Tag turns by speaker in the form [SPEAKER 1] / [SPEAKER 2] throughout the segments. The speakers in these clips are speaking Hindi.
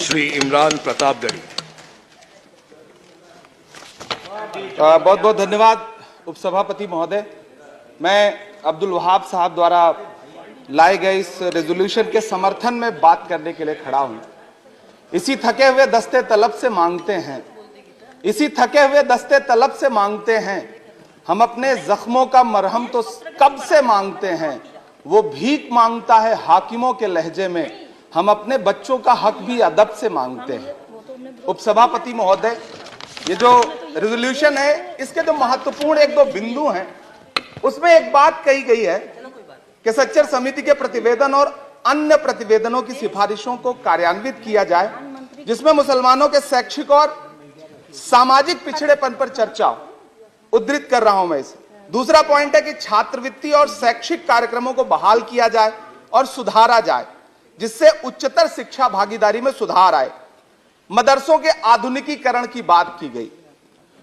[SPEAKER 1] श्री इमरान प्रतापगढ़ी।
[SPEAKER 2] बहुत बहुत धन्यवाद उपसभापति महोदय। मैं अब्दुल वहाब साहब द्वारा लाए गए इस रेजोल्यूशन के समर्थन में बात करने के लिए खड़ा हूं। इसी थके हुए दस्ते तलब से मांगते हैं, इसी थके हुए दस्ते तलब से मांगते हैं, हम अपने जख्मों का मरहम तो कब से मांगते हैं। वो भीख मांगता है हाकिमों के लहजे में, हम अपने बच्चों का हक भी अदब से मांगते हैं। उपसभापति महोदय, ये जो रेजोल्यूशन है इसके जो महत्वपूर्ण एक दो बिंदु हैं, उसमें एक बात कही गई है कि सच्चर समिति के प्रतिवेदन और अन्य प्रतिवेदनों की सिफारिशों को कार्यान्वित किया जाए, जिसमें मुसलमानों के शैक्षिक और सामाजिक पिछड़ेपन पर चर्चा हो। उद्धृत कर रहा हूं मैं इसे। दूसरा पॉइंट है कि छात्रवृत्ति और शैक्षिक कार्यक्रमों को बहाल किया जाए और सुधारा जाए, जिससे उच्चतर शिक्षा भागीदारी में सुधार आए। मदरसों के आधुनिकीकरण की बात की गई।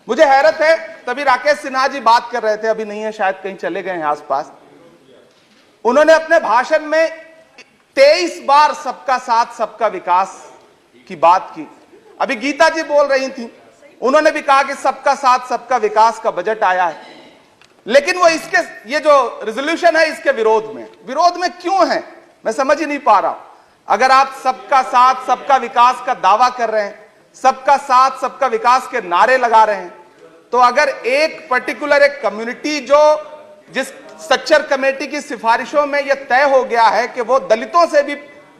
[SPEAKER 2] मुझे हैरत है, तभी राकेश सिन्हा जी बात कर रहे थे, अभी नहीं है शायद, कहीं चले गए हैं आसपास। उन्होंने अपने भाषण में 23 बार सबका साथ सबका विकास की बात की। अभी गीता जी बोल रही थी, उन्होंने भी कहा कि सबका साथ सबका विकास का बजट आया है, लेकिन वो इसके ये जो रेजोल्यूशन है इसके विरोध में क्यों है, मैं समझ ही नहीं पा रहा। अगर आप सबका साथ सबका विकास का दावा कर रहे हैं, सबका साथ सबका विकास के नारे लगा रहे हैं, तो अगर एक पर्टिकुलर एक कम्युनिटी जो जिस सच्चर कमेटी की सिफारिशों में यह तय हो गया है कि वो दलितों से भी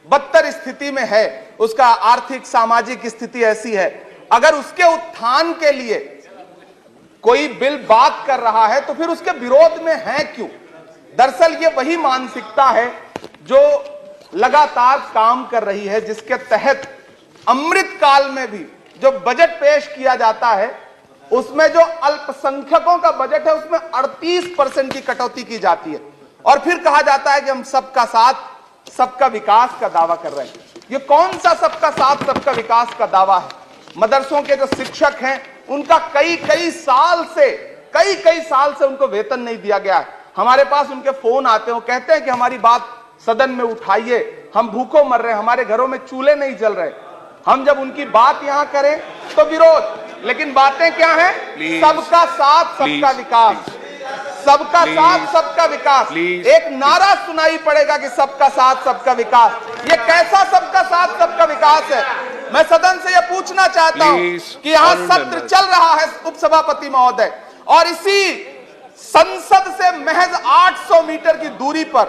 [SPEAKER 2] बदतर स्थिति में है, उसका आर्थिक सामाजिक स्थिति ऐसी है, अगर उसके उत्थान के लिए कोई बिल बात कर रहा है तो फिर उसके विरोध में है क्यों। दरअसल ये वही मानसिकता है जो लगातार काम कर रही है, जिसके तहत अमृत काल में भी जो बजट पेश किया जाता है उसमें जो अल्पसंख्यकों का बजट है उसमें 38% की कटौती की जाती है, और फिर कहा जाता है कि हम सबका साथ सबका विकास का दावा कर रहे हैं। ये कौन सा सबका साथ सबका विकास का दावा है। मदरसों के जो शिक्षक हैं उनका कई साल से उनको वेतन नहीं दिया गया है। हमारे पास उनके फोन आते हैं, कहते हैं कि हमारी बात सदन में उठाइए, हम भूखों मर रहे हैं, हमारे घरों में चूल्हे नहीं जल रहे। हम जब उनकी बात यहां करें तो विरोध, लेकिन बातें क्या हैं? सबका साथ सबका विकास, सबका साथ सबका विकास। एक नारा सुनाई पड़ेगा कि सबका साथ सबका विकास। ये कैसा सबका साथ सबका विकास है? मैं सदन से यह पूछना चाहता हूं कि यहां सत्र चल रहा है उपसभापति महोदय, और इसी संसद से महज 800 मीटर की दूरी पर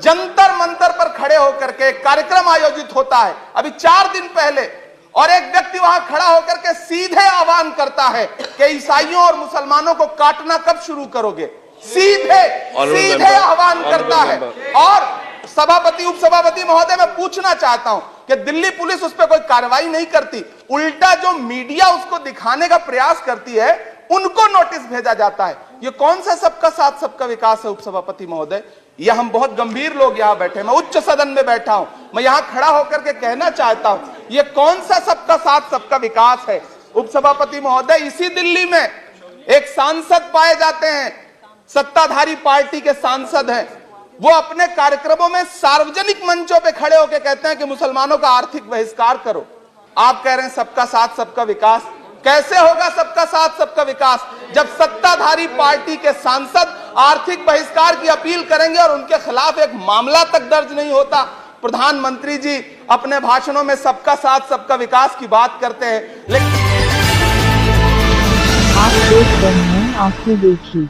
[SPEAKER 2] जंतर मंतर पर खड़े होकर के एक कार्यक्रम आयोजित होता है अभी 4 दिन पहले, और एक व्यक्ति वहां खड़ा होकर के सीधे आह्वान करता है कि ईसाइयों और मुसलमानों को काटना कब शुरू करोगे। सीधे आह्वान करता है। और सभापति उपसभापति महोदय, मैं पूछना चाहता हूं कि दिल्ली पुलिस उस पर कोई कार्रवाई नहीं करती, उल्टा जो मीडिया उसको दिखाने का प्रयास करती है उनको नोटिस भेजा जाता है। ये कौन सा सबका साथ सबका विकास है उपसभापति महोदय? यह हम बहुत गंभीर लोग यहां बैठे, मैं उच्च सदन में बैठा हूं, मैं यहां खड़ा होकर के कहना चाहता हूं, यह कौन सा सबका साथ सबका विकास है उपसभापति महोदय? इसी दिल्ली में एक सांसद पाए जाते हैं, सत्ताधारी पार्टी के सांसद हैं, वो अपने कार्यक्रमों में सार्वजनिक मंचों पे खड़े होकर कहते हैं कि मुसलमानों का आर्थिक बहिष्कार करो। आप कह रहे हैं सबका साथ सबका विकास। कैसे होगा सबका साथ सबका विकास जब सत्ताधारी पार्टी के सांसद आर्थिक बहिष्कार की अपील करेंगे और उनके खिलाफ एक मामला तक दर्ज नहीं होता। प्रधानमंत्री जी अपने भाषणों में सबका साथ सबका विकास की बात करते हैं, लेकिन
[SPEAKER 3] आप देख रहे हैं आंखें देखी।